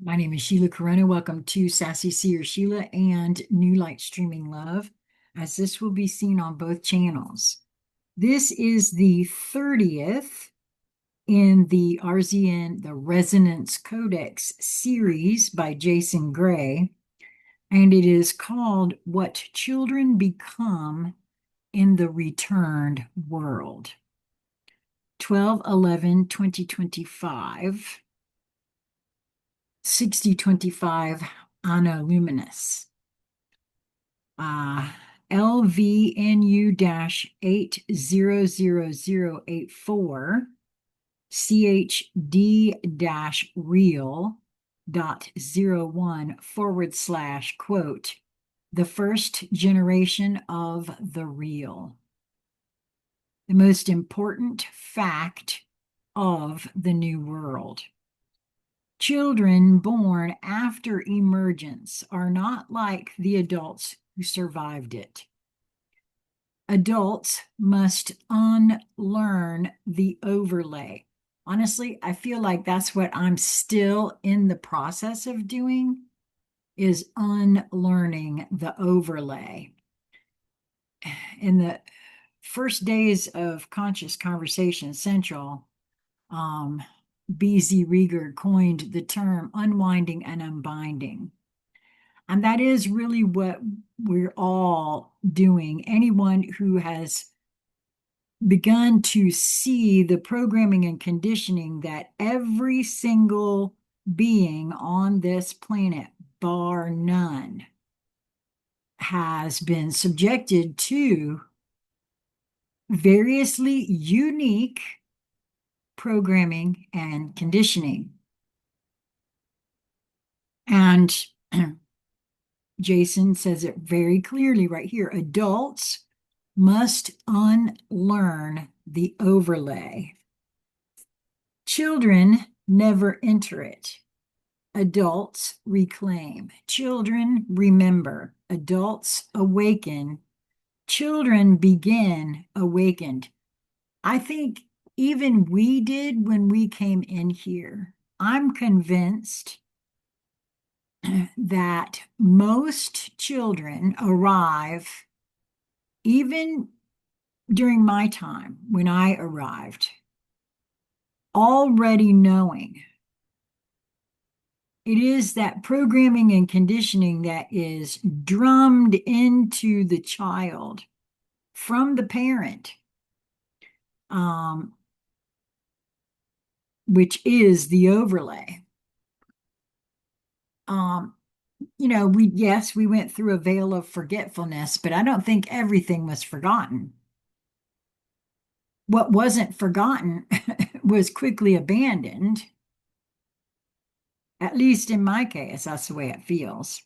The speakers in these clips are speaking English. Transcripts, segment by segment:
My name is Sheila Karuna. Welcome to Sassy Seer Sheila and New Light Streaming Love, as this will be seen on both channels. This is the 30th in the RZN, the Resonance Codex series by Jason Gray, and it is called What Children Become in the Returned World. 12/11/2025. 6025 Anno Luminous. LVNU-800084 CHD-real.01 / the first generation of the real. The most important fact of the new world. Children born after emergence are not like the adults who survived it. Adults must unlearn the overlay. Honestly, I feel like that's what I'm still in the process of doing, is unlearning the overlay. In the first days of Conscious Conversation Central, B.Z. Rieger coined the term unwinding and unbinding. And that is really what we're all doing. Anyone who has begun to see the programming and conditioning that every single being on this planet, bar none, has been subjected to variously unique programming and conditioning. And Jason says it very clearly right here. Adults must unlearn the overlay. Children never enter it. Adults reclaim. Children remember. Adults awaken. Children begin awakened. I think even we did when we came in here. I'm convinced that most children arrive, even during my time when I arrived, already knowing. It is that programming and conditioning that is drummed into the child from the parent, which is the overlay. We went through a veil of forgetfulness, but I don't think everything was forgotten. What wasn't forgotten was quickly abandoned. At least in my case, that's the way it feels.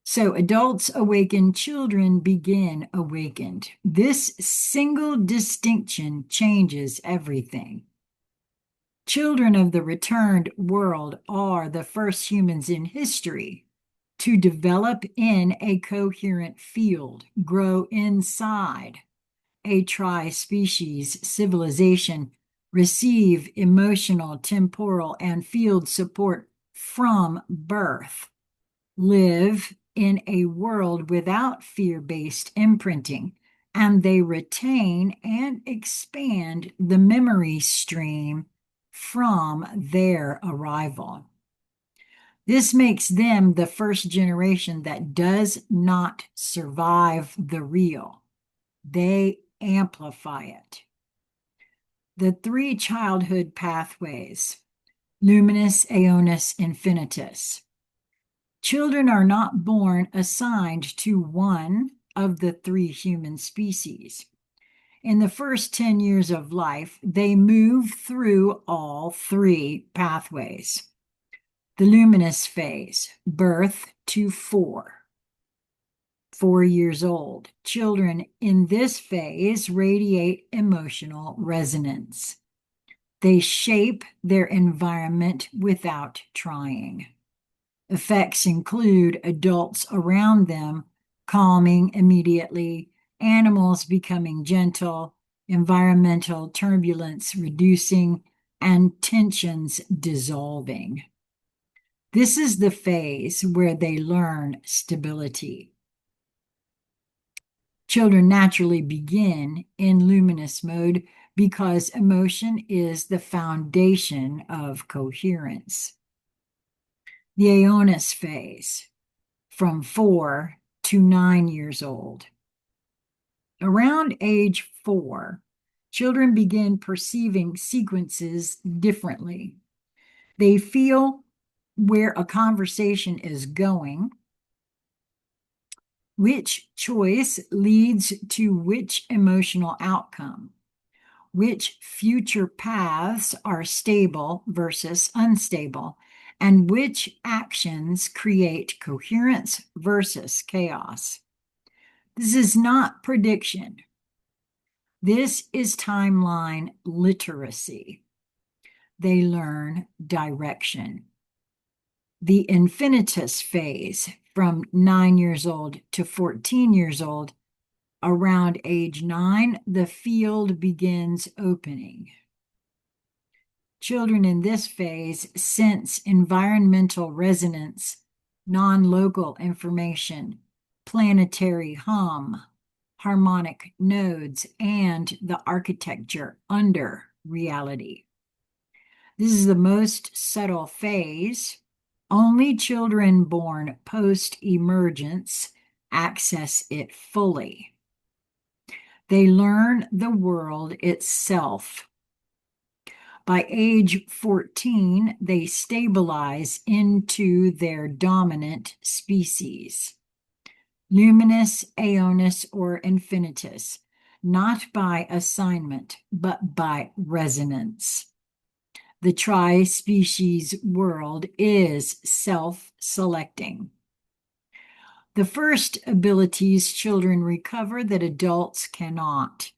So adults awaken, children begin awakened. This single distinction changes everything. Children of the returned world are the first humans in history to develop in a coherent field, grow inside a tri-species civilization, receive emotional, temporal, and field support from birth, live in a world without fear-based imprinting, and they retain and expand the memory stream from their arrival. This makes them the first generation that does not survive the real. They amplify it. The three childhood pathways, luminous, aeonus, infinitus. Children are not born assigned to one of the three human species. In the first 10 years of life, they move through all three pathways. The luminous phase, birth to 4 years old. Children in this phase radiate emotional resonance. They shape their environment without trying. Effects include adults around them calming immediately, animals becoming gentle, environmental turbulence reducing, and tensions dissolving. This is the phase where they learn stability. Children naturally begin in luminous mode because emotion is the foundation of coherence. The Aeonis phase, from 4 to 9 years old. Around age 4, children begin perceiving sequences differently. They feel where a conversation is going, which choice leads to which emotional outcome, which future paths are stable versus unstable, and which actions create coherence versus chaos. This is not prediction. This is timeline literacy. They learn direction. The infinitus phase, from 9 years old to 14 years old, around age 9, the field begins opening. Children in this phase sense environmental resonance, non-local information, planetary hum, harmonic nodes, and the architecture under reality. This is the most subtle phase. Only children born post-emergence access it fully. They learn the world itself. By age 14, they stabilize into their dominant species. Luminous, Aeonis, or infinitus, not by assignment, but by resonance. The tri-species world is self-selecting. The first abilities children recover that adults cannot.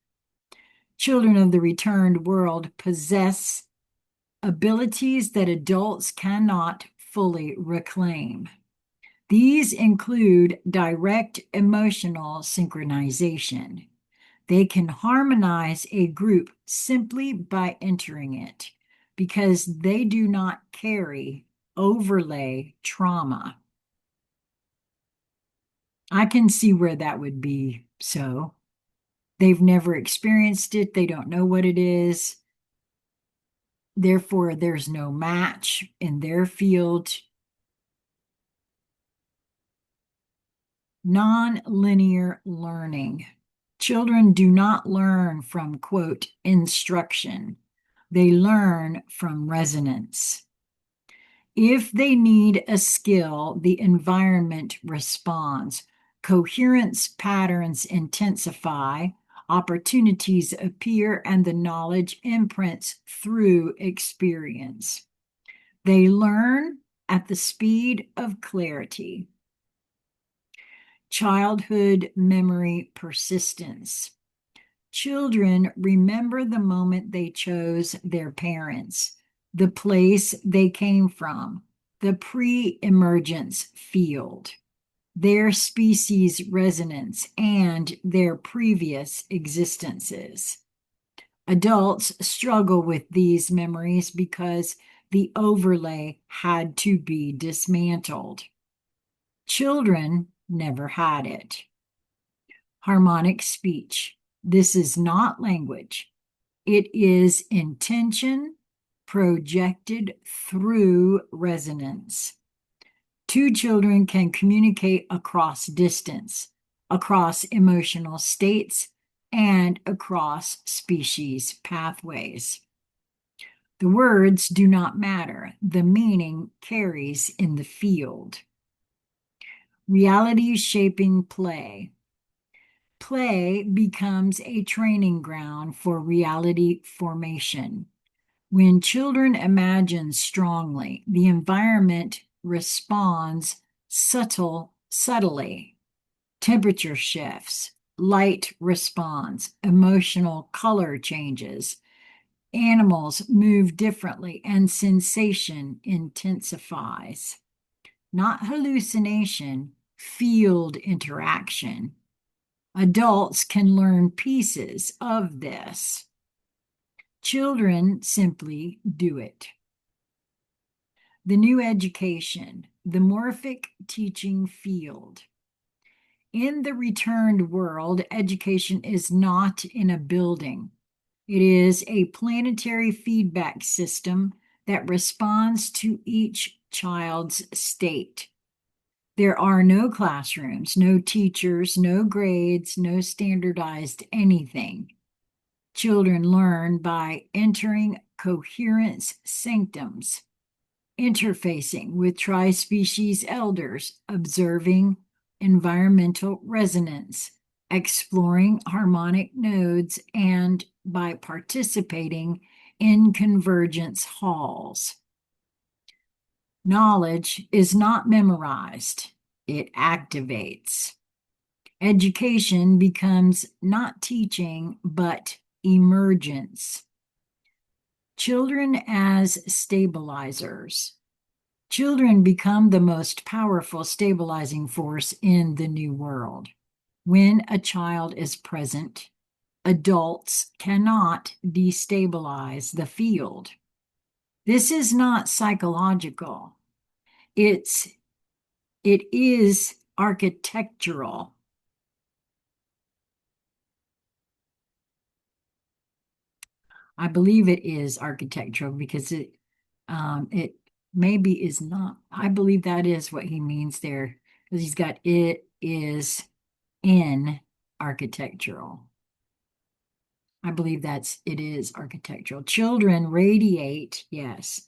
Children of the returned world possess abilities that adults cannot fully reclaim. These include direct emotional synchronization. They can harmonize a group simply by entering it because they do not carry overlay trauma. I can see where that would be so. They've never experienced it. They don't know what it is. Therefore, there's no match in their field. Non-linear learning. Children do not learn from, quote, instruction. They learn from resonance. If they need a skill, the environment responds. Coherence patterns intensify, opportunities appear, and the knowledge imprints through experience. They learn at the speed of clarity. Childhood memory persistence. Children remember the moment they chose their parents, the place they came from, the pre-emergence field, their species resonance, and their previous existences. Adults struggle with these memories because the overlay had to be dismantled. Children never had it. Harmonic speech. This is not language. It is intention projected through resonance. Two children can communicate across distance, across emotional states, and across species pathways. The words do not matter. The meaning carries in the field. Reality shaping play. Play becomes a training ground for reality formation. When children imagine strongly, the environment responds subtly. Temperature shifts, light responds, emotional color changes, animals move differently, and sensation intensifies. Not hallucination, field interaction. Adults can learn pieces of this. Children simply do it. The new education, the morphic teaching field. In the returned world, education is not in a building. It is a planetary feedback system that responds to each child's state. There are no classrooms, no teachers, no grades, no standardized anything. Children learn by entering coherence sanctums, interfacing with tri-species elders, observing environmental resonance, exploring harmonic nodes, and by participating in convergence halls. Knowledge is not memorized, it activates. Education becomes not teaching, but emergence. Children as stabilizers. Children become the most powerful stabilizing force in the new world. When a child is present, adults cannot destabilize the field. This is not psychological. It is architectural. I believe it is architectural because it maybe is not. I believe that is what he means there, because he's got it is in architectural. I believe it is architectural. Children radiate, yes,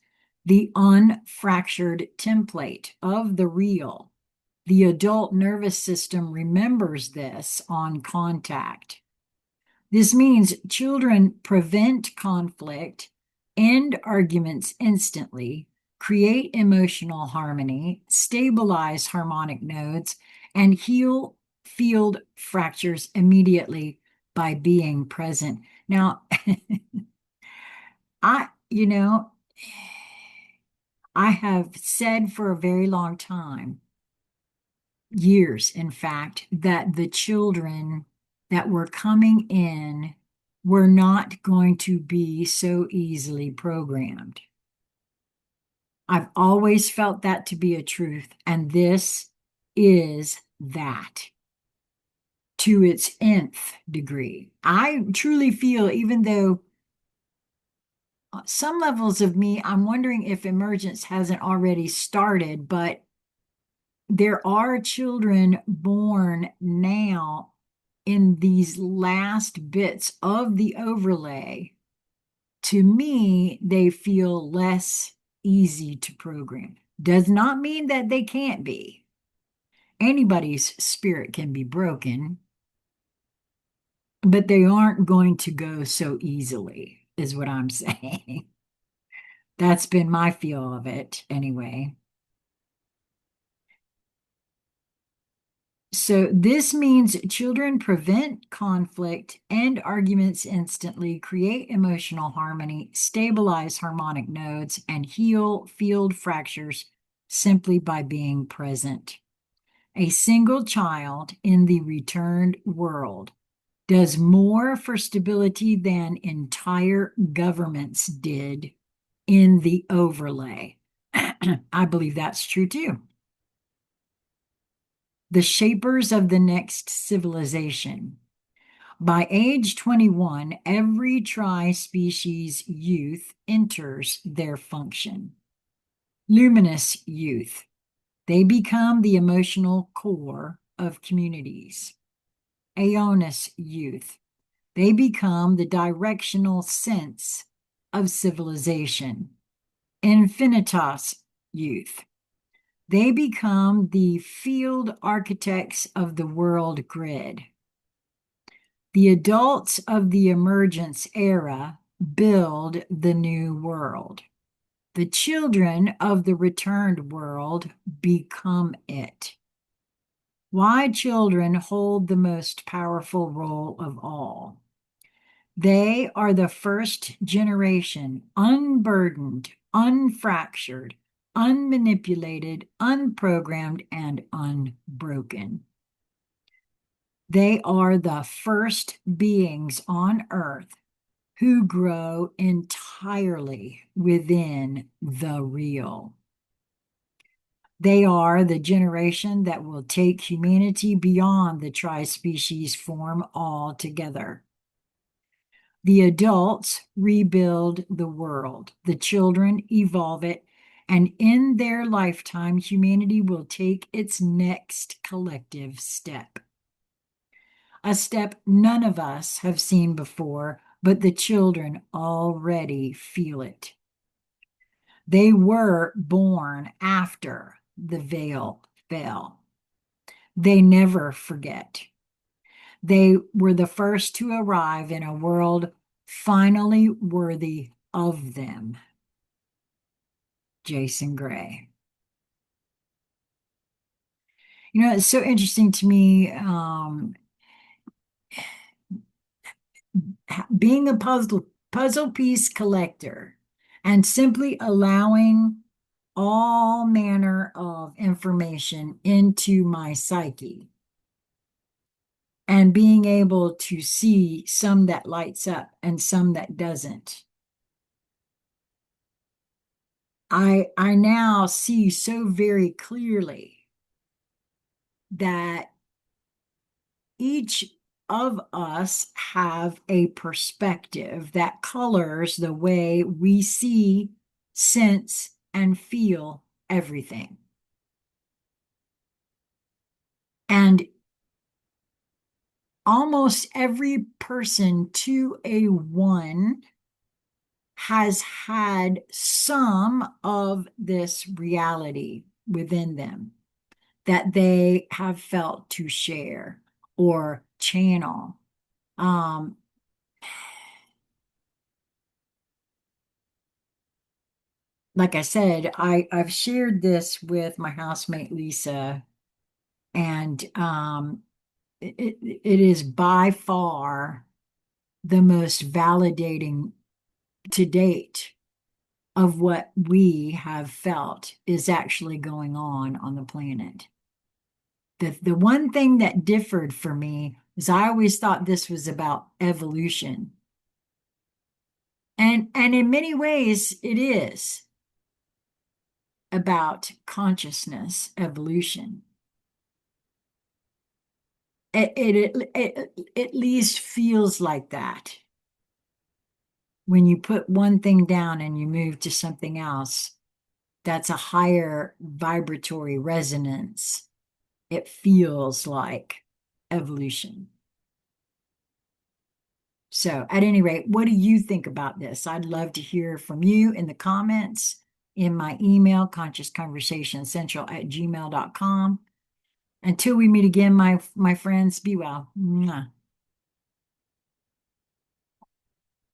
the unfractured template of the real. The adult nervous system remembers this on contact. This means children prevent conflict, end arguments instantly, create emotional harmony, stabilize harmonic nodes, and heal field fractures immediately by being present. Now, I, you know, I have said for a very long time, years, in fact, that the children that were coming in were not going to be so easily programmed. I've always felt that to be a truth, and this is that to its nth degree. I truly feel, even though some levels of me, I'm wondering if emergence hasn't already started, but there are children born now in these last bits of the overlay. To me, they feel less easy to program. Does not mean that they can't be. Anybody's spirit can be broken, but they aren't going to go so easily, is what I'm saying. That's been my feel of it anyway. So this means children prevent conflict, end arguments instantly, create emotional harmony, stabilize harmonic nodes, and heal field fractures simply by being present. A single child in the returned world does more for stability than entire governments did in the overlay. I believe that's true too. The shapers of the next civilization. By age 21, every tri-species youth enters their function. Luminous youth. They become the emotional core of communities. Aeonus youth. They become the directional sense of civilization. Infinitas youth. They become the field architects of the world grid. The adults of the emergence era build the new world. The children of the returned world become it. Why children hold the most powerful role of all? They are the first generation, unburdened, unfractured, unmanipulated, unprogrammed, and unbroken. They are the first beings on earth who grow entirely within the real. They are the generation that will take humanity beyond the tri-species form altogether. The adults rebuild the world, the children evolve it, and in their lifetime, humanity will take its next collective step. A step none of us have seen before, but the children already feel it. They were born after the veil fell. They never forget. They were the first to arrive in a world finally worthy of them. Jason Gray. You know, it's so interesting to me, being a puzzle piece collector and simply allowing all manner of information into my psyche and being able to see some that lights up and some that doesn't. I now see so very clearly that each of us have a perspective that colors the way we see, sense, and feel everything. And almost every person to a one has had some of this reality within them that they have felt to share or channel. Like I said, I've shared this with my housemate Lisa, and it is by far the most validating to date of what we have felt is actually going on the planet. The one thing that differed for me is I always thought this was about evolution. And in many ways it is about consciousness evolution. It at least feels like that. When you put one thing down and you move to something else, that's a higher vibratory resonance. It feels like evolution. So, at any rate, what do you think about this? I'd love to hear from you in the comments, in my email, consciousconversationscentral@gmail.com. Until we meet again, my friends, be well. Mwah.